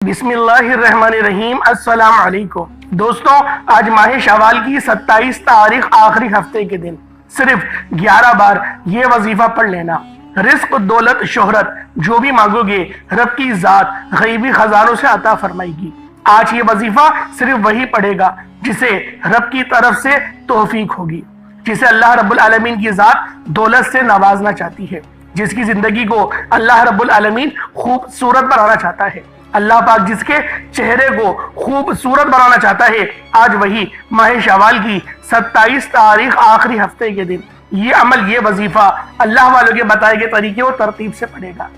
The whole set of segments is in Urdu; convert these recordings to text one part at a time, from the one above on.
بسم اللہ الرحمن الرحیم۔ السلام علیکم دوستوں، آج ماہ شوال کی 27 تاریخ آخری ہفتے کے دن صرف 11 بار یہ وظیفہ پڑھ لینا۔ رزق، دولت، شہرت جو بھی مانگو گے رب کی ذات غیبی خزانوں سے عطا فرمائے گی۔ آج یہ وظیفہ صرف وہی پڑھے گا جسے رب کی طرف سے توفیق ہوگی، جسے اللہ رب العالمین کی ذات دولت سے نوازنا چاہتی ہے، جس کی زندگی کو اللہ رب العالمین خوبصورت بنانا چاہتا ہے۔ اللہ پاک جس کے چہرے کو خوبصورت بنانا چاہتا ہے، آج وہی ماہ شوال کی 27 تاریخ آخری ہفتے کے دن یہ عمل، یہ وظیفہ اللہ والوں کے بتائے گئے طریقے اور ترتیب سے پڑھے گا۔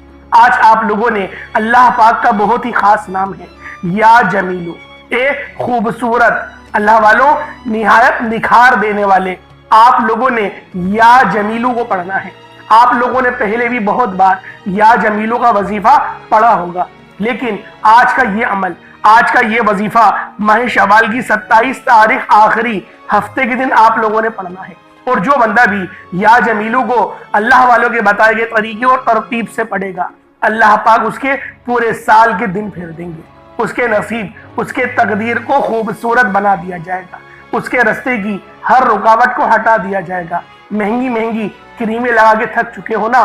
آج آپ لوگوں نے اللہ پاک کا بہت ہی خاص نام ہے، یا جمیلو، اے خوبصورت۔ اللہ والوں نہایت نکھار دینے والے، آپ لوگوں نے یا جمیلو کو پڑھنا ہے۔ آپ لوگوں نے پہلے بھی بہت بار یا جمیلو کا وظیفہ پڑھا ہوگا، لیکن آج کا یہ عمل، آج کا یہ وظیفہ ماہ شوال کی 27 تاریخ آخری ہفتے کے دن آپ لوگوں نے پڑھنا ہے۔ اور جو بندہ بھی یا جمیلو کو اللہ والوں کے بتائے گئے طریقے اور ترتیب سے پڑھے گا، اللہ پاک اس کے پورے سال کے دن پھیر دیں گے، اس کے نصیب، اس کے تقدیر کو خوبصورت بنا دیا جائے گا، اس کے رستے کی ہر رکاوٹ کو ہٹا دیا جائے گا۔ مہنگی مہنگی کریمیں لگا کے تھک چکے ہو نا،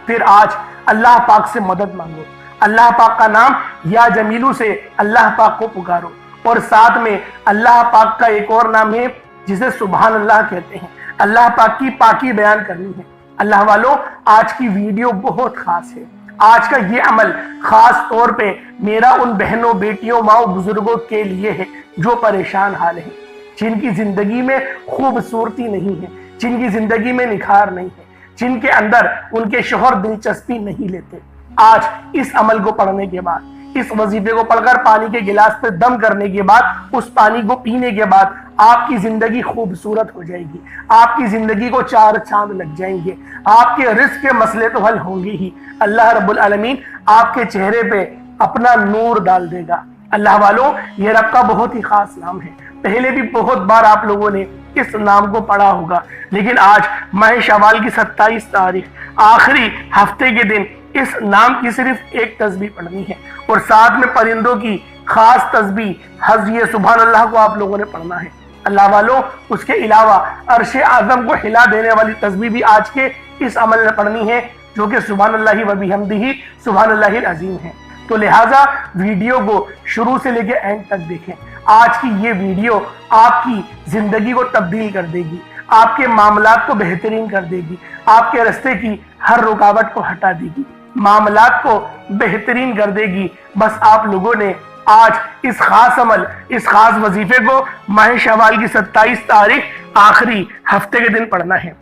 پھر آج اللہ پاک سے مدد مانگو، اللہ پاک کا نام یا جمیلو سے اللہ پاک کو پکارو، اور ساتھ میں اللہ پاک کا ایک اور نام ہے جسے سبحان اللہ کہتے ہیں۔ اللہ پاک کی پاکی بیان کرنی ہے۔ اللہ والوں، آج کی ویڈیو بہت خاص ہے۔ آج کا یہ عمل خاص طور پہ میرا ان بہنوں، بیٹیوں، ماؤں، بزرگوں کے لیے ہے جو پریشان حال ہیں، جن کی زندگی میں خوبصورتی نہیں ہے، جن کی زندگی میں نکھار نہیں ہے، جن کے اندر ان کے شوہر دلچسپی نہیں لیتے۔ آج اس عمل کو پڑھنے کے بعد، اس وظیفے کو پڑھ کر پانی کے گلاس پہ دم کرنے کے بعد، اس پانی کو پینے کے بعد آپ کی زندگی خوبصورت ہو جائے گی، آپ کی زندگی کو 4 چاند لگ جائیں گے، آپ کے رزق کے مسئلے تو حل ہوں گے ہی، اللہ رب العالمین آپ کے چہرے پہ اپنا نور ڈال دے گا۔ اللہ والوں، یہ رب کا بہت ہی خاص نام ہے۔ پہلے بھی بہت بار آپ لوگوں نے اس نام کو پڑھا ہوگا، لیکن آج ماہ شوال کی 27 تاریخ آخری ہفتے کے دن اس نام کی صرف ایک تسبیح پڑھنی ہے، اور ساتھ میں پرندوں کی خاص تسبیح حضیہ سبحان اللہ کو آپ لوگوں نے پڑھنا ہے۔ اللہ والوں، اس کے علاوہ عرش اعظم کو ہلا دینے والی تسبیح بھی آج کے اس عمل میں پڑھنی ہے، جو کہ سبحان اللہ و بحمدہ سبحان اللہ العظیم ہے۔ تو لہٰذا ویڈیو کو شروع سے لے کے اینڈ تک دیکھیں۔ آج کی یہ ویڈیو آپ کی زندگی کو تبدیل کر دے گی، آپ کے معاملات کو بہترین کر دے گی، آپ کے رستے کی ہر رکاوٹ کو ہٹا دے گی، معاملات کو بہترین کر دے گی۔ بس آپ لوگوں نے آج اس خاص عمل، اس خاص وظیفے کو ماہ شوال کی 27 تاریخ آخری ہفتے کے دن پڑھنا ہے۔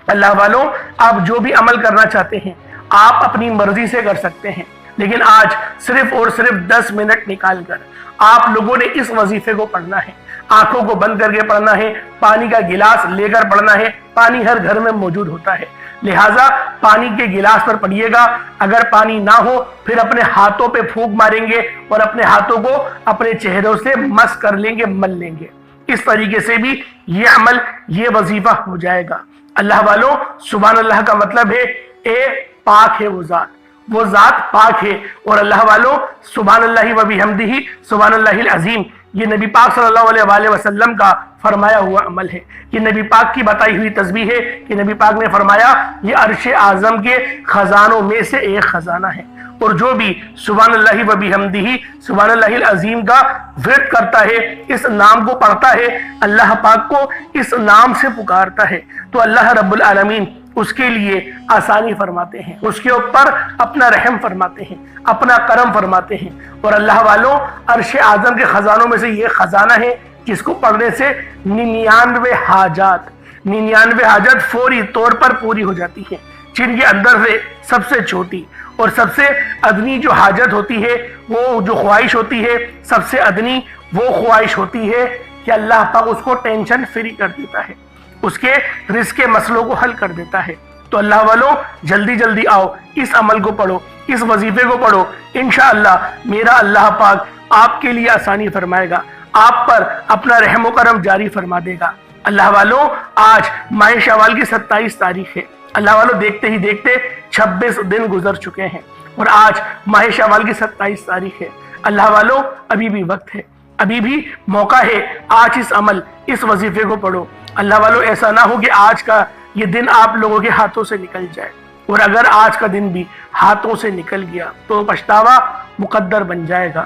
اللہ والوں، آپ جو بھی عمل کرنا چاہتے ہیں آپ اپنی مرضی سے کر سکتے ہیں، لیکن آج صرف اور صرف 10 منٹ نکال کر آپ لوگوں نے اس وظیفے کو پڑھنا ہے۔ آنکھوں کو بند کر کے پڑھنا ہے، پانی کا گلاس لے کر پڑھنا ہے۔ پانی ہر گھر میں موجود ہوتا ہے، لہٰذا پانی کے گلاس پر پڑھیے گا۔ اگر پانی نہ ہو پھر اپنے ہاتھوں پہ پھونک ماریں گے اور اپنے ہاتھوں کو اپنے چہروں سے مس کر لیں گے، مل لیں گے۔ اس طریقے سے بھی یہ عمل، یہ وظیفہ ہو جائے گا۔ اللہ والوں، سبحان اللہ کا مطلب ہے اے پاک ہے وہ ذات پاک ہے، اور اللہ والوں سبحان اللہ و بحمدہ سبحان اللہ العظیم، یہ نبی پاک صلی اللہ علیہ وآلہ وسلم کا فرمایا ہوا عمل ہے، یہ نبی پاک کی بتائی ہوئی تسبیح ہے کہ نبی پاک نے فرمایا یہ عرش اعظم کے خزانوں میں سے ایک خزانہ ہے، اور جو بھی سبحان اللہ و بحمدہ سبحان اللہ العظیم کا ورد کرتا ہے، اس نام کو پڑھتا ہے، اللہ پاک کو اس نام سے پکارتا ہے، تو اللہ رب العالمین اس کے لیے آسانی فرماتے ہیں، اس کے اوپر اپنا رحم فرماتے ہیں، اپنا کرم فرماتے ہیں۔ اور اللہ والوں، عرش اعظم کے خزانوں میں سے یہ خزانہ ہے جس کو پڑھنے سے 99 حاجات فوری طور پر پوری ہو جاتی ہیں، جن کے اندر سے سب سے چھوٹی اور سب سے ادنی جو حاجت ہوتی ہے، وہ جو خواہش ہوتی ہے، سب سے ادنی وہ خواہش ہوتی ہے کہ اللہ پاک اس کو ٹینشن فری کر دیتا ہے، اس کے رزق کے مسئلوں کو حل کر دیتا ہے۔ تو اللہ والوں، جلدی جلدی آؤ، اس عمل کو پڑھو، اس وظیفے کو پڑھو، انشاءاللہ میرا اللہ پاک آپ کے لیے آسانی فرمائے گا، آپ پر اپنا رحم و کرم جاری فرما دے گا۔ اللہ والوں، آج ماہ شوال کی 27 تاریخ ہے۔ اللہ والوں، دیکھتے ہی دیکھتے 26 دن گزر چکے ہیں، اور آج ماہ شوال کی 27 تاریخ ہے۔ اللہ والوں ابھی بھی وقت ہے، ابھی بھی موقع ہے، آج اس عمل اس وظیفے کو پڑھو۔ اللہ والوں ایسا نہ ہو کہ آج کا یہ دن آپ لوگوں کے ہاتھوں سے نکل جائے، اور اگر آج کا دن بھی ہاتھوں سے نکل گیا تو پچھتاوا مقدر بن جائے گا۔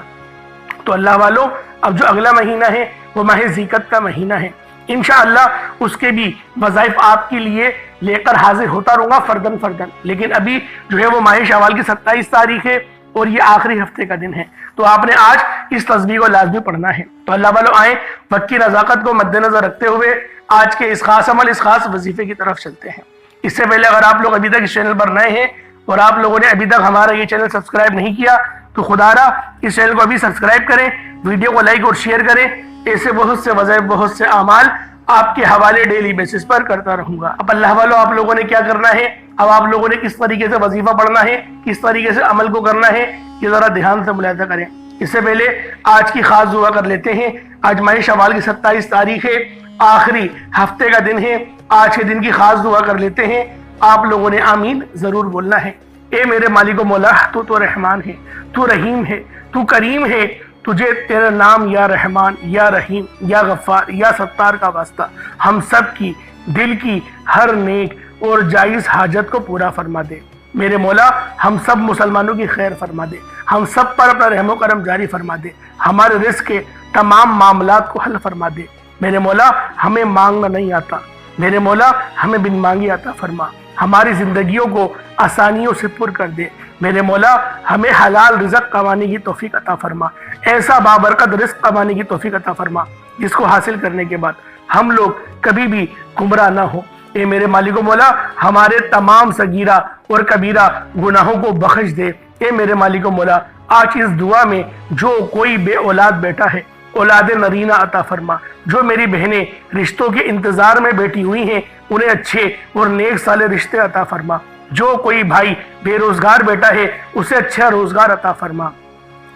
تو اللہ والوں اب جو اگلا مہینہ ہے وہ ماہ ذیقعدہ کا مہینہ ہے، انشاءاللہ اس کے بھی وظائف آپ کے لیے لے کر حاضر ہوتا رہوں گا فردن فردن، لیکن ابھی جو ہے وہ ماہ شوال کی 27 تاریخ ہے اور یہ آخری ہفتے کا دن ہے، تو آپ نے آج اس تسبیح کو لازمی پڑھنا ہے۔ تو اللہ والوں آئیں وقت کی نزاکت کو مد نظر رکھتے ہوئے آج کے اس خاص عمل اس خاص وظیفے کی طرف چلتے ہیں۔ اس سے پہلے اگر آپ لوگ ابھی تک اس چینل پر نئے ہیں اور آپ لوگوں نے ابھی تک ہمارا یہ چینل سبسکرائب نہیں کیا تو خدا را اس چینل کو ابھی سبسکرائب کریں، ویڈیو کو لائک اور شیئر کریں، ایسے بہت سے وظائف بہت سے اعمال آپ کے حوالے ڈیلی بیسس پر کرتا رہوں گا۔ اب اللہ والوں آپ لوگوں نے کیا کرنا ہے، اب آپ لوگوں نے کس طریقے سے وظیفہ پڑھنا ہے، کس طریقے سے عمل کو کرنا ہے، یہ ذرا دھیان سے ملاحظہ کریں۔ اس سے پہلے آج کی خاص دعا کر لیتے ہیں۔ آج ماہ شوال کی 27 تاریخ ہے، آخری ہفتے کا دن ہے، آج کے دن کی خاص دعا کر لیتے ہیں۔ آپ لوگوں نے آمین ضرور بولنا ہے۔ اے میرے مالک و مولا، تو رحمان ہے، تو رحیم ہے، تو کریم ہے، تجھے تیرا نام یا رحمان یا رحیم یا غفار یا ستار کا واسطہ ہم سب کی دل کی ہر نیک اور جائز حاجت کو پورا فرما دے۔ میرے مولا ہم سب مسلمانوں کی خیر فرما دے، ہم سب پر اپنا رحم و کرم جاری فرما دے، ہمارے رزق کے تمام معاملات کو حل فرما دے۔ میرے مولا ہمیں مانگنا نہیں آتا، میرے مولا ہمیں بن مانگی عطا فرما، ہماری زندگیوں کو آسانیوں سے پر کر دے۔ میرے مولا ہمیں حلال رزق کمانے کی توفیق عطا فرما، ایسا بابرکت رزق کمانے کی توفیق عطا فرما جس کو حاصل کرنے کے بعد ہم لوگ کبھی بھی گمراہ نہ ہو۔ اے میرے مالک و مولا ہمارے تمام صغیرہ اور کبیرہ گناہوں کو بخش دے۔ اے میرے مالک و مولا آج اس دعا میں جو کوئی بے اولاد بیٹھا ہے اولاد نرینہ عطا فرما، جو میری بہنیں رشتوں کے انتظار میں بیٹھی ہوئی ہیں انہیں اچھے اور نیک سالے رشتے عطا فرما، جو کوئی بھائی بے روزگار بیٹھا ہے اسے اچھا روزگار عطا فرما۔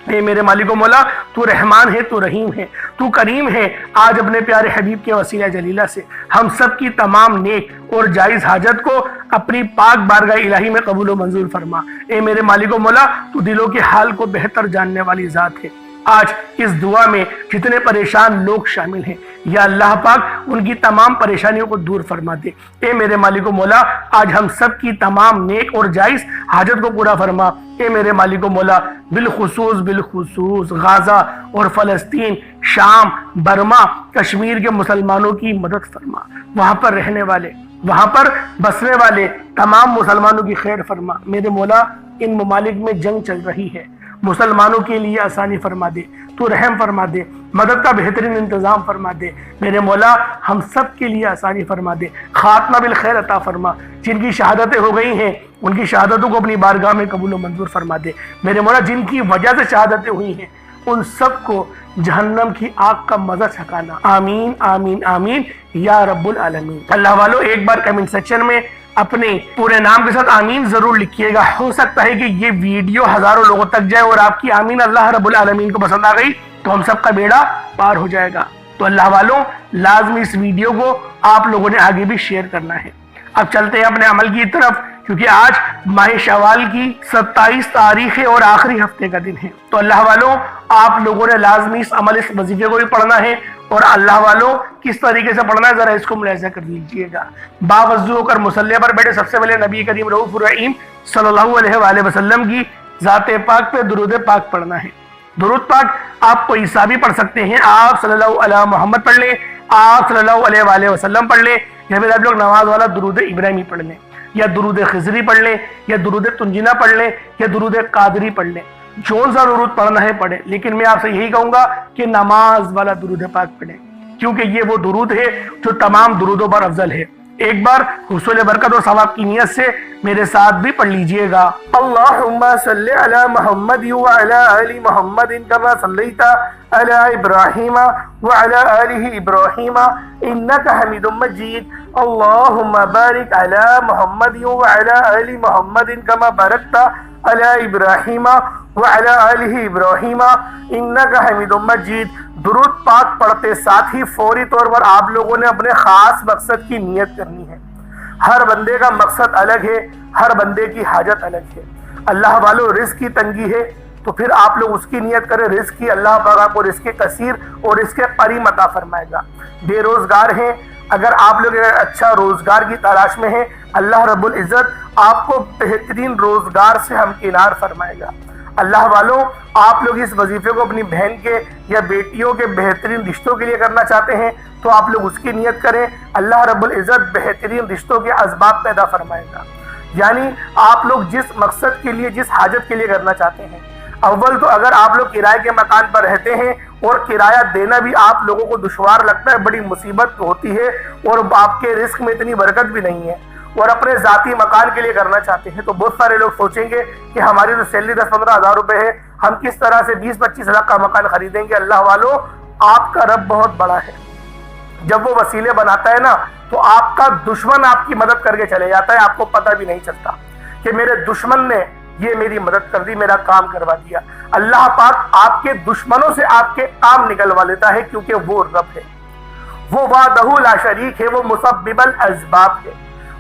اے میرے مالک و مولا تو رحمان ہے، تو رحیم ہے، تو کریم ہے، آج اپنے پیارے حبیب کے وسیلہ جلیلہ سے ہم سب کی تمام نیک اور جائز حاجت کو اپنی پاک بارگاہ الہی میں قبول و منظور فرما۔ اے میرے مالک و مولا تو دلوں کے حال کو بہتر جاننے والی ذات ہے۔ آج اس دعا میں جتنے پریشان لوگ شامل ہیں یا اللہ پاک ان کی تمام پریشانیوں کو دور فرما دے۔ اے میرے مالک و مولا آج ہم سب کی تمام نیک اور جائز حاجت کو پورا فرما۔ اے میرے مالک و مولا بالخصوص غازہ اور فلسطین، شام، برما، کشمیر کے مسلمانوں کی مدد فرما، وہاں پر رہنے والے، وہاں پر بسنے والے تمام مسلمانوں کی خیر فرما۔ میرے مولا ان ممالک میں جنگ چل رہی ہے، مسلمانوں کے لیے آسانی فرما دے، تو رحم فرما دے، مدد کا بہترین انتظام فرما دے۔ میرے مولا ہم سب کے لیے آسانی فرما دے، خاتمہ بالخیر عطا فرما، جن کی شہادتیں ہو گئی ہیں ان کی شہادتوں کو اپنی بارگاہ میں قبول و منظور فرما دے۔ میرے مولا جن کی وجہ سے شہادتیں ہوئی ہیں ان سب کو جہنم کی آگ کا مزہ چکھانا۔ آمین آمین آمین یا رب العالمین۔ اللہ والوں ایک بار کمنٹ سیکشن میں اپنے پورے نام کے ساتھ آمین ضرور لکھیے گا، ہو سکتا ہے کہ یہ ویڈیو ہزاروں لوگوں تک جائے اور آپ کی آمین اللہ رب العالمین کو پسند آ گئی تو ہم سب کا بیڑا پار ہو جائے گا۔ تو اللہ والوں لازمی اس ویڈیو کو آپ لوگوں نے آگے بھی شیئر کرنا ہے۔ اب چلتے ہیں اپنے عمل کی طرف، کیونکہ آج ماہ شوال کی 27 تاریخ ہے اور آخری ہفتے کا دن ہے۔ تو اللہ والوں آپ لوگوں نے لازمی اس عمل اس وظیفے کو بھی پڑھنا ہے، اور اللہ والوں کس طریقے سے پڑھنا ہے ذرا اس کو ملاحظہ کر لیجئے گا۔ باوضو ہو کر مصلی پر بیٹھے سب سے پہلے نبی کریم رؤوف الرحیم صلی اللہ علیہ وآلہ وسلم کی ذات پاک پہ درود پاک پڑھنا ہے۔ درود پاک آپ کوئی سا بھی پڑھ سکتے ہیں، آپ صلی اللہ علیہ محمد پڑھ لیں، آپ صلی اللہ علیہ وآلہ وسلم پڑھ لیں، یا پھر آپ لوگ نماز والا درود ابراہیمی پڑھ لیں، یا درود خضری پڑھ لیں، یا درود تنجینہ پڑھ لیں، یا درود قادری پڑھ لیں، جون سا درود پڑھنا ہے پڑھیں، لیکن میں آپ سے یہی کہوں گا کہ نماز والا درود پاک پڑھیں، کیونکہ یہ وہ درود ہے جو تمام درودوں پر افضل ہے۔ ایک بار حصول برکت اور ثواب کی نیت سے میرے ساتھ بھی پڑھ لیجئے گا۔ اللہم صلی علی محمد وعلی آل محمد کما صلیت علی ابراہیم وعلی آل ابراہیم انکا حمید مجید۔ اللہم بارک علی محمد وعلی آل محمد کما بارکت علی ابراہیم وعلی آل ابراہیم انکا حمید مجید۔ درود پاک پڑھتے ساتھ ہی فوری طور پر آپ لوگوں نے اپنے خاص مقصد کی نیت کرنی ہے۔ ہر بندے کا مقصد الگ ہے، ہر بندے کی حاجت الگ ہے۔ اللہ والوں رزق کی تنگی ہے، تو پھر آپ لوگ اس کی نیت کریں رزق کی، اللہ پاک آپ کو رزق کثیر اور رزق قریب عطا فرمائے گا۔ بے روزگار ہیں، اگر آپ لوگ اچھا روزگار کی تلاش میں ہیں، اللہ رب العزت آپ کو بہترین روزگار سے ہمکنار فرمائے گا۔ اللہ والوں، آپ لوگ اس وظیفے کو اپنی بہن کے یا بیٹیوں کے بہترین رشتوں کے لیے کرنا چاہتے ہیں تو آپ لوگ اس کی نیت کریں، اللہ رب العزت بہترین رشتوں کے اسباب پیدا فرمائے گا۔ یعنی آپ لوگ جس مقصد کے لیے، جس حاجت کے لیے کرنا چاہتے ہیں، اول تو اگر آپ لوگ کرائے کے مکان پر رہتے ہیں اور کرایہ دینا بھی آپ لوگوں کو دشوار لگتا ہے، بڑی مصیبت ہوتی ہے اور آپ کے رزق میں اتنی برکت بھی نہیں ہے، اور اپنے ذاتی مکان کے لیے کرنا چاہتے ہیں، تو بہت سارے لوگ سوچیں گے کہ ہماری تو سیلری 10-15 ہزار روپے ہے، ہم کس طرح سے 20-25 لاکھ کا مکان خریدیں گے؟ اللہ والوں، آپ کا رب بہت بڑا ہے۔ جب وہ وسیلے بناتا ہے نا تو آپ کا دشمن آپ کی مدد کر کے چلے جاتا ہے، آپ کو پتہ بھی نہیں چلتا کہ میرے دشمن نے یہ میری مدد کر دی، میرا کام کروا دیا۔ اللہ پاک آپ کے دشمنوں سے آپ کے کام نکلوا لیتا ہے، کیونکہ وہ رب ہے، وہ وحدہ لا شریک ہے، وہ مسبب الاسباب ہے۔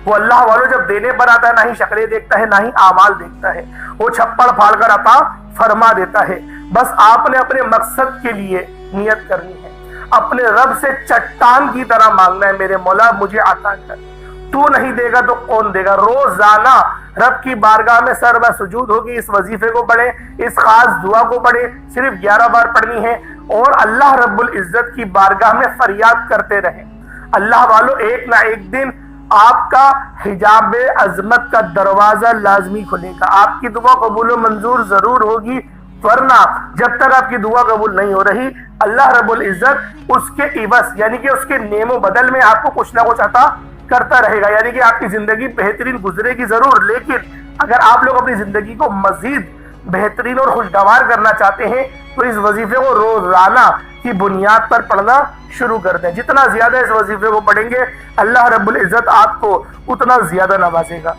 وہ اللہ والوں جب دینے پر آتا ہے نہ ہی شکلیں دیکھتا ہے نہ ہی اعمال دیکھتا ہے، وہ چھپڑ پھاڑ کر عطا فرما دیتا ہے۔ بس آپ نے اپنے مقصد کے لیے نیت کرنی ہے، اپنے رب سے چٹان کی طرح مانگنا ہے، میرے مولا مجھے عطا کر، تو نہیں دے گا تو کون دے گا۔ روزانہ رب کی بارگاہ میں سر بہ سجود ہوگی، اس وظیفے کو پڑھیں، اس خاص دعا کو پڑھیں، صرف 11 بار پڑھنی ہے، اور اللہ رب العزت کی بارگاہ میں فریاد کرتے رہیں۔ اللہ والوں، ایک نہ ایک دن آپ کا حجاب عظمت کا دروازہ لازمی کھلے گا، آپ کی دعا قبول و منظور ضرور ہوگی، ورنہ جب تک آپ کی دعا قبول نہیں ہو رہی، اللہ رب العزت اس کے عوض یعنی کہ اس کے نعم و بدل میں آپ کو کچھ نہ کچھ عطا کرتا رہے گا، یعنی کہ آپ کی زندگی بہترین گزرے گی ضرور، لیکن اگر آپ لوگ اپنی زندگی کو مزید بہترین اور خوشگوار کرنا چاہتے ہیں تو اس وظیفے کو روزانہ کی بنیاد پر پڑھنا شروع کر دیں۔ جتنا زیادہ اس وظیفے کو پڑھیں گے اللہ رب العزت آپ کو اتنا زیادہ نوازے گا۔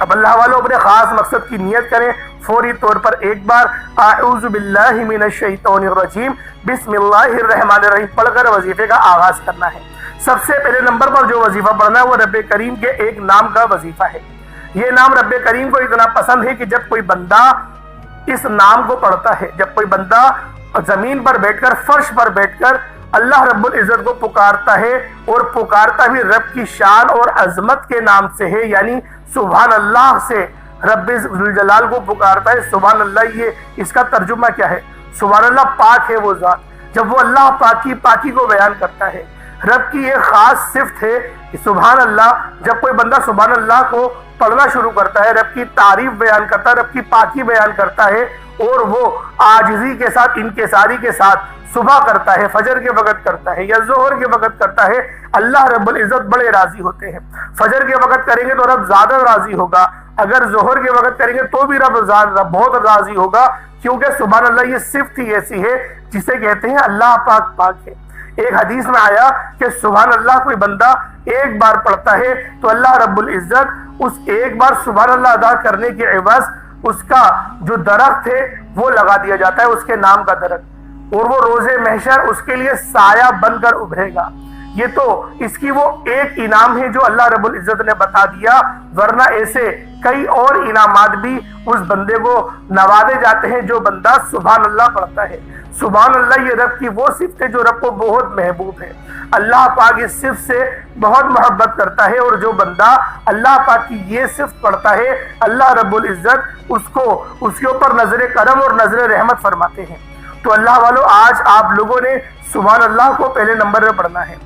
اب اللہ والوں اپنے خاص مقصد کی نیت کریں، فوری طور پر ایک بار اعوذ باللہ من الشیطان الرجیم بسم اللہ الرحمن الرحیم پڑھ کر وظیفے کا آغاز کرنا ہے۔ سب سے پہلے نمبر پر جو وظیفہ پڑھنا ہے وہ رب کریم کے ایک نام کا وظیفہ ہے۔ یہ نام رب کریم کو اتنا پسند ہے کہ جب کوئی بندہ اس نام کو پڑھتا ہے، جب کوئی بندہ زمین پر بیٹھ کر، فرش پر بیٹھ کر اللہ رب العزت کو پکارتا ہے، اور پکارتا بھی رب کی شان اور عظمت کے نام سے ہے، یعنی سبحان اللہ سے رب ذوالجلال کو پکارتا ہے۔ سبحان اللہ، یہ اس کا ترجمہ کیا ہے؟ سبحان اللہ، پاک ہے وہ ذات۔ جب وہ اللہ پاک کی پاکی کو بیان کرتا ہے، رب کی ایک خاص صفت ہے کہ سبحان اللہ، جب کوئی بندہ سبحان اللہ کو پڑھنا شروع کرتا ہے، رب کی تعریف بیان کرتا ہے، رب کی پاکی بیان کرتا ہے، اور وہ عاجزی کے ساتھ، انکساری کے ساتھ صبح کرتا ہے، فجر کے وقت کرتا ہے یا ظہر کے وقت کرتا ہے، اللہ رب العزت بڑے راضی ہوتے ہیں۔ فجر کے وقت کریں گے تو رب زیادہ راضی ہوگا، اگر ظہر کے وقت کریں گے تو بھی رب بہت راضی ہوگا، کیونکہ سبحان اللہ یہ صفت ہی ایسی ہے جسے کہتے ہیں اللہ پاک پاک ہے۔ ایک حدیث میں آیا کہ سبحان اللہ کوئی بندہ ایک بار پڑھتا ہے تو اللہ رب العزت اس ایک بار سبحان اللہ ادا کرنے کے عوض اس کا جو درخت ہے وہ لگا دیا جاتا ہے، اس کے نام کا درخت، اور وہ روز محشر اس کے لیے سایہ بن کر ابھرے گا۔ یہ تو اس کی وہ ایک انعام ہے جو اللہ رب العزت نے بتا دیا، ورنہ ایسے کئی اور انعامات بھی اس بندے کو نوازے جاتے ہیں جو بندہ سبحان اللہ پڑھتا ہے۔ سبحان اللہ یہ رب کی وہ صفت ہے جو رب کو بہت محبوب ہے، اللہ پاک اس صفت سے بہت محبت کرتا ہے، اور جو بندہ اللہ پاک کی یہ صفت پڑھتا ہے اللہ رب العزت اس کے اوپر نظر کرم اور نظر رحمت فرماتے ہیں۔ تو اللہ والوں، آج آپ لوگوں نے سبحان اللہ کو پہلے نمبر میں پڑھنا ہے۔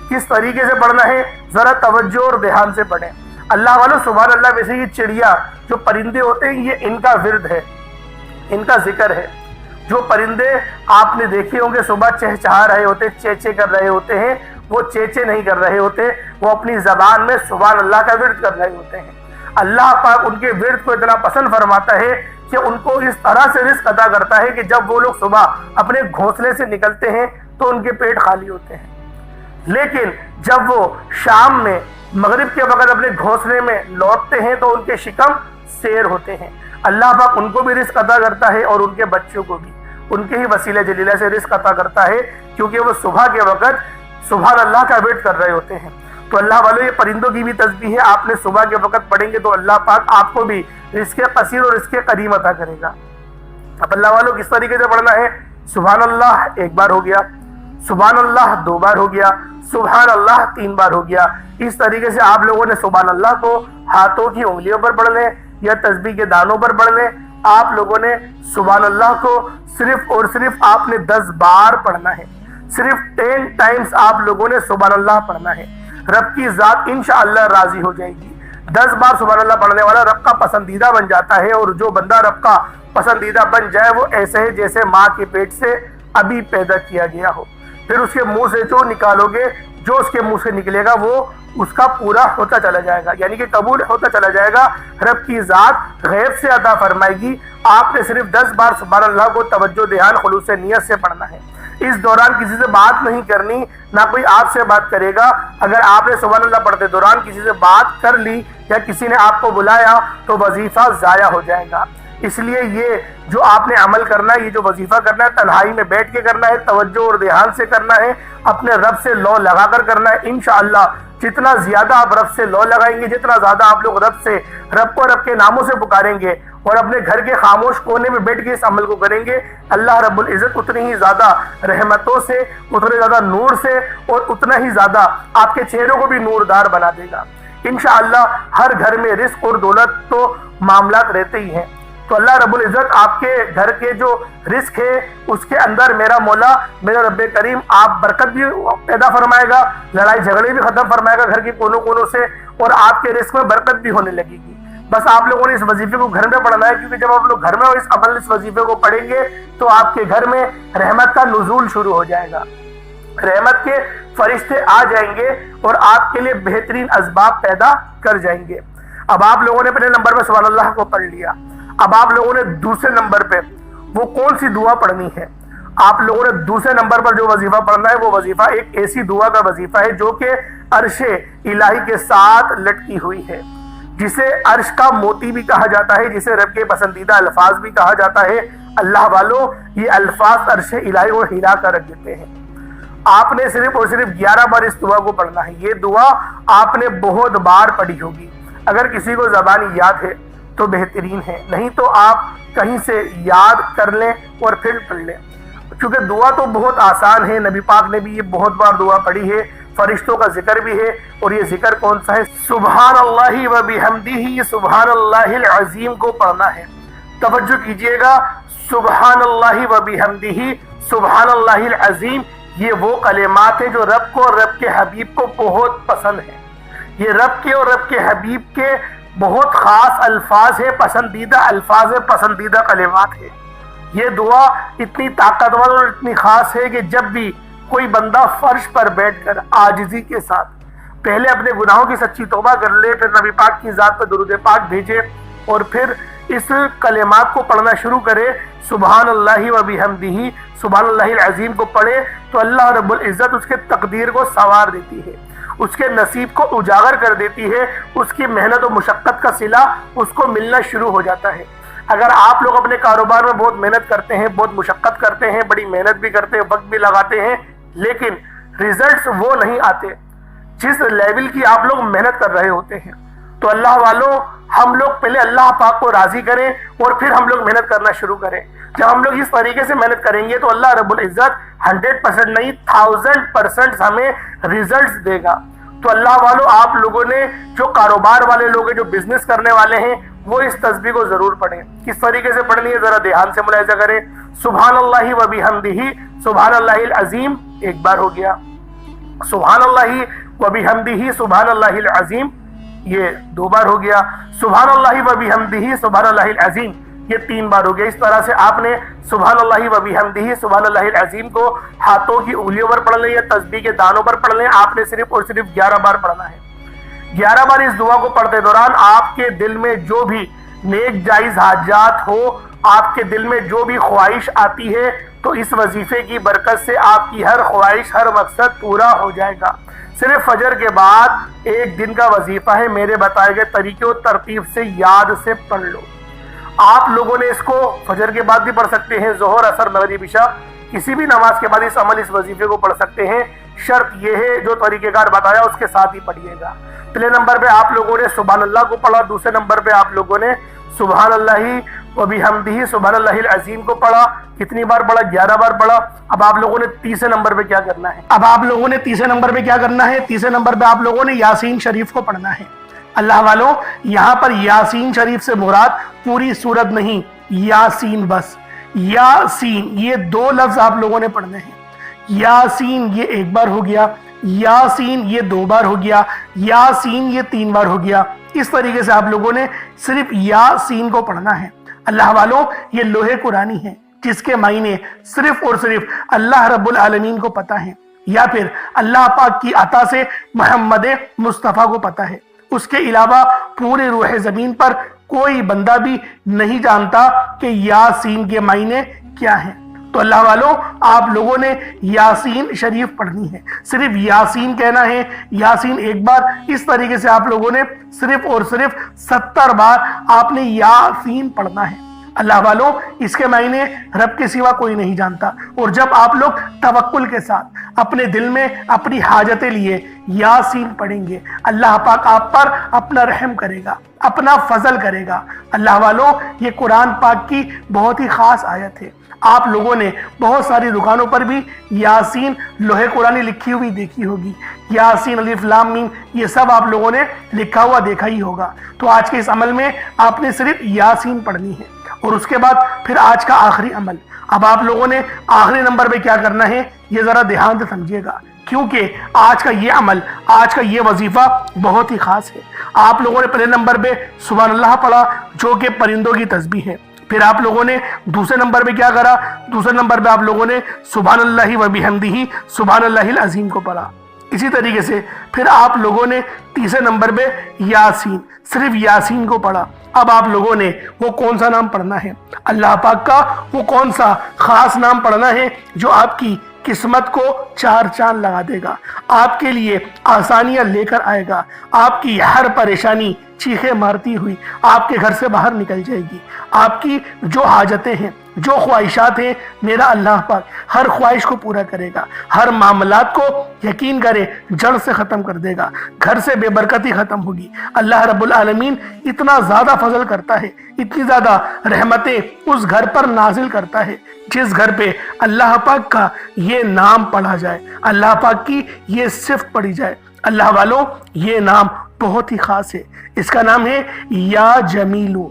کس طریقے سے پڑھنا ہے ذرا توجہ اور دھیان سے پڑھیں۔ اللہ والوں، سبحان اللہ ویسے یہ چڑیا جو پرندے ہوتے ہیں یہ ان کا ورد ہے، ان کا ذکر ہے۔ جو پرندے آپ نے دیکھے ہوں گے صبح چہچہا رہے ہوتے، چیچے کر رہے ہوتے ہیں، وہ چیچے نہیں کر رہے ہوتے، وہ اپنی زبان میں سبحان اللہ کا ورد کر رہے ہوتے ہیں۔ اللہ پاک ان کے ورد کو اتنا پسند فرماتا ہے کہ ان کو اس طرح سے رزق عطا کرتا ہے کہ جب وہ لوگ صبح اپنے گھونسلے سے نکلتے ہیں تو ان کے پیٹ خالی ہوتے ہیں، لیکن جب وہ شام میں مغرب کے وقت اپنے گھونسلے میں لوٹتے ہیں تو ان کے شکم سیر ہوتے ہیں۔ اللہ پاک ان کو بھی رزق عطا کرتا ہے اور ان کے بچوں کو بھی ان کے ہی وسیلہ جلیلہ سے رزق عطا کرتا ہے، کیونکہ وہ صبح کے وقت سبحان اللہ کا ویٹ کر رہے ہوتے ہیں۔ تو اللہ والوں، یہ پرندوں کی بھی تسبیح ہے، آپ نے صبح کے وقت پڑھیں گے تو اللہ پاک آپ کو بھی رزق قصیر اور رزق قدیم عطا کرے گا۔ اب اللہ والوں کس طریقے سے پڑھنا ہے؟ سبحان اللہ ایک بار ہو گیا، سبحان اللہ دو بار ہو گیا، سبحان اللہ تین بار ہو گیا۔ اس طریقے سے آپ لوگوں نے سبحان اللہ کو ہاتھوں کی انگلیوں پر پڑھ لیں یا تسبیح کے دانوں پر پڑھ لیں۔ آپ لوگوں نے سبحان اللہ کو صرف اور صرف آپ نے 10 بار پڑھنا ہے، صرف 10 ٹائمز آپ لوگوں نے سبحان اللہ پڑھنا ہے۔ رب کی ذات انشاءاللہ راضی ہو جائے گی۔ 10 بار سبحان اللہ پڑھنے والا رب کا پسندیدہ بن جاتا ہے، اور جو بندہ رب کا پسندیدہ بن جائے وہ ایسے ہے جیسے ماں کے پیٹ سے ابھی پیدا کیا گیا ہو۔ پھر اس کے منہ سے جو نکالو گے، جو اس کے منہ سے نکلے گا وہ اس کا پورا ہوتا چلا جائے گا، یعنی کہ قبول ہوتا چلا جائے گا۔ رب کی ذات غیب سے عطا فرمائے گی۔ آپ نے صرف 10 بار سبحان اللہ کو توجہ دھیان خلوص نیت سے پڑھنا ہے۔ اس دوران کسی سے بات نہیں کرنی، نہ کوئی آپ سے بات کرے گا۔ اگر آپ نے سبحان اللہ پڑھتے دوران کسی سے بات کر لی یا کسی نے آپ کو بلایا تو وظیفہ ضائع ہو جائے گا۔ اس لیے یہ جو آپ نے عمل کرنا ہے، یہ جو وظیفہ کرنا ہے، تنہائی میں بیٹھ کے کرنا ہے، توجہ اور دھیان سے کرنا ہے، اپنے رب سے لو لگا کر کرنا ہے۔ انشاءاللہ جتنا زیادہ آپ رب سے لو لگائیں گے، جتنا زیادہ آپ لوگ رب کو رب کے ناموں سے پکاریں گے اور اپنے گھر کے خاموش کونے میں بیٹھ کے اس عمل کو کریں گے، اللہ رب العزت اتنی ہی زیادہ رحمتوں سے، اتنے زیادہ نور سے اور اتنا ہی زیادہ آپ کے چہروں کو بھی نوردار بنا دے گا۔ انشاءاللہ ہر گھر میں رزق اور دولت تو معاملات رہتے ہی ہیں، تو اللہ رب العزت آپ کے گھر کے جو رزق ہے اس کے اندر میرا مولا، میرا رب کریم آپ برکت بھی پیدا فرمائے گا، لڑائی جھگڑے بھی ختم فرمائے گا گھر کے کونوں کونوں سے، اور آپ کے رزق میں برکت بھی ہونے لگے گی۔ بس آپ لوگوں نے اس وظیفے کو گھر میں پڑھنا ہے، کیونکہ جب آپ لوگ گھر میں اس وظیفے کو پڑھیں گے تو آپ کے گھر میں رحمت کا نزول شروع ہو جائے گا، رحمت کے فرشتے آ جائیں گے اور آپ کے لیے بہترین اسباب پیدا کر جائیں گے۔ اب آپ لوگوں نے پہلے نمبر پہ سبحان اللہ کو پڑھ لیا، اب آپ لوگوں نے دوسرے نمبر پہ وہ کون سی دعا پڑھنی ہے؟ آپ لوگوں نے دوسرے نمبر پر جو وظیفہ پڑھنا ہے وہ وظیفہ ایک ایسی دعا کا وظیفہ ہے جو کہ عرش الہی کے ساتھ لٹکی ہوئی ہے، جسے عرش کا موتی بھی کہا جاتا ہے، جسے رب کے پسندیدہ الفاظ بھی کہا جاتا ہے۔ اللہ والوں یہ الفاظ عرش الہی کو ہلا کر رکھ دیتے ہیں۔ آپ نے صرف اور صرف 11 بار اس دعا کو پڑھنا ہے۔ یہ دعا آپ نے بہت بار پڑھی ہوگی، اگر کسی کو زبانی یاد ہے تو بہترین ہے، نہیں تو آپ کہیں سے یاد کر لیں اور پھر پڑھ لیں، کیونکہ دعا تو بہت آسان ہے۔ نبی پاک نے بھی یہ بہت بار دعا پڑھی ہے، فرشتوں کا ذکر بھی ہے، اور یہ ذکر کون سا ہے؟ سبحان اللہ و بحمدہ سبحان اللہ العظیم کو پڑھنا ہے۔ توجہ کیجئے گا، سبحان اللہ و بحمدہ سبحان اللہ العظیم، یہ وہ کلمات ہیں جو رب کو اور رب کے حبیب کو بہت پسند ہیں۔ یہ رب کے اور رب کے حبیب کے بہت خاص الفاظ ہے، پسندیدہ الفاظ ہے، پسندیدہ کلمات ہے۔ یہ دعا اتنی طاقتور اور اتنی خاص ہے کہ جب بھی کوئی بندہ فرش پر بیٹھ کر عاجزی کے ساتھ پہلے اپنے گناہوں کی سچی توبہ کر لے، پھر نبی پاک کی ذات پر درود پاک بھیجے اور پھر اس کلمات کو پڑھنا شروع کرے، سبحان اللہ و بحمدہ سبحان اللہ العظیم کو پڑھے، تو اللہ رب العزت اس کے تقدیر کو سنوار دیتی ہے، اس کے نصیب کو اجاگر کر دیتی ہے، اس کی محنت و مشقت کا صلہ اس کو ملنا شروع ہو جاتا ہے۔ اگر آپ لوگ اپنے کاروبار میں بہت محنت کرتے ہیں، بہت مشقت کرتے ہیں، بڑی محنت بھی کرتے ہیں، وقت بھی لگاتے ہیں، لیکن ریزلٹس وہ نہیں آتے جس لیول کی آپ لوگ محنت کر رہے ہوتے ہیں، تو اللہ والوں ہم لوگ پہلے اللہ پاک کو راضی کریں اور پھر ہم لوگ محنت کرنا شروع کریں۔ جب ہم لوگ اس طریقے سے محنت کریں گے تو اللہ رب العزت 100% نہیں 1000% ہمیں ریزلٹس دے گا۔ تو اللہ والوں آپ لوگوں نے جو کاروبار والے لوگ ہیں، جو بزنس کرنے والے ہیں، وہ اس تسبیح کو ضرور پڑھیں۔ کس طریقے سے پڑھنی ہے ذرا دھیان سے ملاحظہ کریں۔ سبحان اللہ و بحمدہ سبحان اللہ العظیم ایک بار ہو گیا، سبحان اللہ و بحمدہ سبحان اللہ العظیم یہ 2 بار ہو گیا، سبحان اللہ و بحمدہ سبحان اللہ العظیم یہ 3 بار ہو گیا۔ اس طرح سے آپ نے سبحان اللہ و بحمدہ سبحان اللہ العظیم کو ہاتھوں کی انگلیوں پر پڑھ لیں یا تسبیح کے دانوں پر پڑھ لیں۔ آپ نے صرف اور صرف 11 بار پڑھنا ہے۔ 11 بار اس دعا کو پڑھتے دوران آپ کے دل میں جو بھی نیک جائز حاجات ہو، آپ کے دل میں جو بھی خواہش آتی ہے، تو اس وظیفے کی برکت سے آپ کی ہر خواہش، ہر مقصد پورا ہو جائے گا۔ صرف فجر کے بعد 1 دن کا وظیفہ ہے، میرے بتائے گئے طریقے و ترتیب سے یاد سے پڑھ لو۔ آپ لوگوں نے اس کو فجر کے بعد بھی پڑھ سکتے ہیں، ظہر، عصر، مغرب، عشاء، کسی بھی نماز کے بعد اس وظیفے کو پڑھ سکتے ہیں۔ شرط یہ ہے جو طریقہ کار بتایا اس کے ساتھ ہی پڑھیے گا۔ پہلے نمبر پہ آپ لوگوں نے سبحان اللہ کو پڑھا، دوسرے نمبر پہ آپ لوگوں نے سبحان اللہ وبحمدہ سبحان اللہ العظیم کو پڑھا، کتنی بار پڑھا؟ 11 بار پڑھا۔ اب آپ لوگوں نے تیسرے نمبر پہ کیا کرنا ہے؟ تیسرے نمبر پہ آپ لوگوں نے یاسین شریف کو پڑھنا ہے۔ اللہ والوں، یہاں پر یاسین شریف سے مراد پوری سورت نہیں، یاسین بس۔ یاسین یہ 2 لفظ آپ لوگوں نے پڑھنے ہیں۔ یاسین یہ 1 بار ہو گیا، یاسین یہ 2 بار ہو گیا، یاسین یہ 3 بار ہو گیا۔ اس طریقے سے آپ لوگوں نے صرف یاسین کو پڑھنا ہے۔ اللہ والوں، یہ لوح قرآنی ہے جس کے معنی صرف اور صرف اللہ رب العالمین کو پتہ ہے، یا پھر اللہ پاک کی عطا سے محمد مصطفیٰ کو پتہ ہے۔ اس کے علاوہ پورے روح زمین پر کوئی بندہ بھی نہیں جانتا کہ یاسین کے معنی کیا ہیں۔ تو اللہ والوں، آپ لوگوں نے یاسین شریف پڑھنی ہے، صرف یاسین کہنا ہے، یاسین 1 بار۔ اس طریقے سے آپ لوگوں نے صرف اور صرف 70 بار آپ نے یاسین پڑھنا ہے۔ اللہ والوں، اس کے معنی رب کے سوا کوئی نہیں جانتا، اور جب آپ لوگ توکل کے ساتھ اپنے دل میں اپنی حاجتیں لیے یاسین پڑھیں گے، اللہ پاک آپ پر اپنا رحم کرے گا، اپنا فضل کرے گا۔ اللہ والوں، یہ قرآن پاک کی بہت ہی خاص آیت ہے۔ آپ لوگوں نے بہت ساری دکانوں پر بھی یاسین لوح قرآنی لکھی ہوئی دیکھی ہوگی، یاسین الف لام میم، یہ سب آپ لوگوں نے لکھا ہوا دیکھا ہی ہوگا۔ تو آج کے اس عمل میں آپ نے صرف یاسین پڑھنی ہے، اور اس کے بعد پھر آج کا آخری عمل۔ اب آپ لوگوں نے آخری نمبر پہ کیا کرنا ہے، یہ ذرا دھیان سے سمجھیے گا، کیونکہ آج کا یہ عمل، آج کا یہ وظیفہ بہت ہی خاص ہے۔ آپ لوگوں نے پہلے نمبر پہ سبحان اللہ پڑھا، جو کہ پرندوں کی تسبیح ہے۔ پھر آپ لوگوں نے دوسرے نمبر پہ کیا کرا؟ دوسرے نمبر پہ آپ لوگوں نے سبحان اللہ وبحمدہ سبحان اللہ العظیم کو پڑھا۔ اسی طریقے سے پھر آپ لوگوں نے تیسرے نمبر پہ یاسین، صرف یاسین کو پڑھا۔ اب آپ لوگوں نے وہ کون سا نام پڑھنا ہے؟ اللہ پاک کا وہ کون سا خاص نام پڑھنا ہے جو آپ کی قسمت کو 4 چاند لگا دے گا، آپ کے لیے آسانیاں لے کر آئے گا، آپ کی ہر پریشانی چیخیں مارتی ہوئی آپ کے گھر سے باہر نکل جائے گی۔ آپ کی جو حاجتیں ہیں، جو خواہشات ہیں، میرا اللہ پاک ہر خواہش کو پورا کرے گا، ہر معاملات کو یقین کرے جڑ سے ختم کر دے گا، گھر سے بے برکتی ختم ہوگی۔ اللہ رب العالمین اتنا زیادہ فضل کرتا ہے، اتنی زیادہ رحمتیں اس گھر پر نازل کرتا ہے جس گھر پہ اللہ پاک کا یہ نام پڑھا جائے، اللہ پاک کی یہ صفت پڑھی جائے۔ اللہ والوں، یہ نام بہت ہی خاص ہے، اس کا نام ہے یا جمیلو۔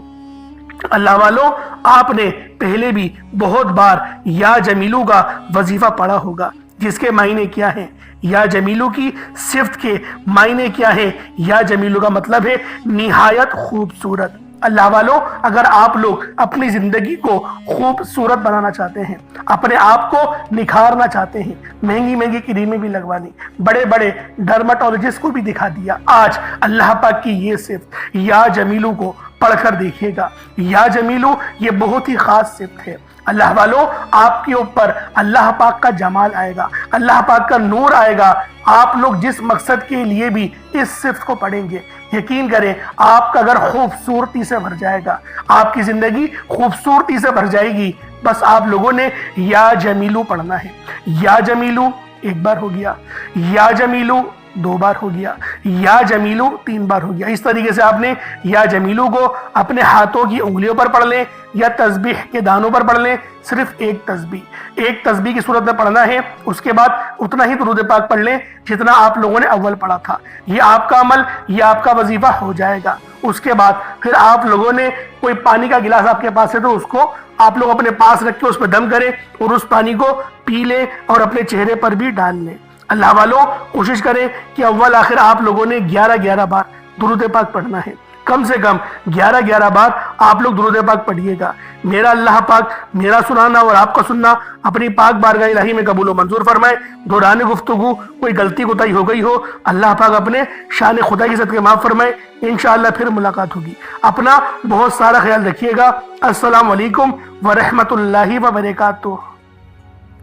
اللہ والوں، آپ نے پہلے بھی بہت بار یا جمیلو کا وظیفہ پڑھا ہوگا، جس کے معنی کیا ہیں، یا جمیلو کی صفت کے معنی کیا ہیں۔ یا جمیلو کا مطلب ہے نہایت خوبصورت۔ اللہ والوں، اگر آپ لوگ اپنی زندگی کو خوبصورت بنانا چاہتے ہیں، اپنے آپ کو نکھارنا چاہتے ہیں، مہنگی مہنگی کریمیں بھی لگوانی، بڑے بڑے ڈرماٹولوجسٹ کو بھی دکھا دیا، آج اللہ پاک کی یہ صفت یا جمیلو کو پڑھ کر دیکھیے گا۔ یا جمیلو یہ بہت ہی خاص صفت ہے۔ اللہ والوں، آپ کے اوپر اللہ پاک کا جمال آئے گا، اللہ پاک کا نور آئے گا۔ آپ لوگ جس مقصد کے لیے بھی اس صفت کو پڑھیں گے، یقین کریں آپ کا گھر خوبصورتی سے بھر جائے گا، آپ کی زندگی خوبصورتی سے بھر جائے گی۔ بس آپ لوگوں نے یا جمیلو پڑھنا ہے۔ یا جمیلو 1 بار ہو گیا، یا جمیلو 2 بار ہو گیا، یا جمیلو 3 بار ہو گیا۔ اس طریقے سے آپ نے یا جمیلو کو اپنے ہاتھوں کی انگلیوں پر پڑھ لیں یا تسبیح کے دانوں پر پڑھ لیں، صرف ایک تسبیح کی صورت میں پڑھنا ہے۔ اس کے بعد اتنا ہی درود پاک پڑھ لیں جتنا آپ لوگوں نے اول پڑھا تھا۔ یہ آپ کا عمل، یہ آپ کا وظیفہ ہو جائے گا۔ اس کے بعد پھر آپ لوگوں نے کوئی پانی کا گلاس آپ کے پاس ہے تو اس کو آپ لوگ اپنے پاس رکھ کے اس پہ دم کریں اور اس پانی کو پی لیں اور اپنے چہرے پر بھی ڈال لیں۔ اللہ والوں، کوشش کریں کہ اول آخر آپ لوگوں نے 11 بار درود پاک پڑھنا ہے، کم سے کم 11 بار آپ لوگ درود پاک پڑھیے گا۔ میرا اللہ پاک میرا سنانا اور آپ کا سننا اپنی پاک بارگاہ الہی میں قبول و منظور فرمائے۔ دوران گفتگو کوئی غلطی کوتاہی ہو گئی ہو، اللہ پاک اپنے شان خدا کی صدقے معاف فرمائے۔ انشاءاللہ پھر ملاقات ہوگی۔ اپنا بہت سارا خیال رکھیے گا۔ السلام علیکم ورحمۃ اللہ وبرکاتہ۔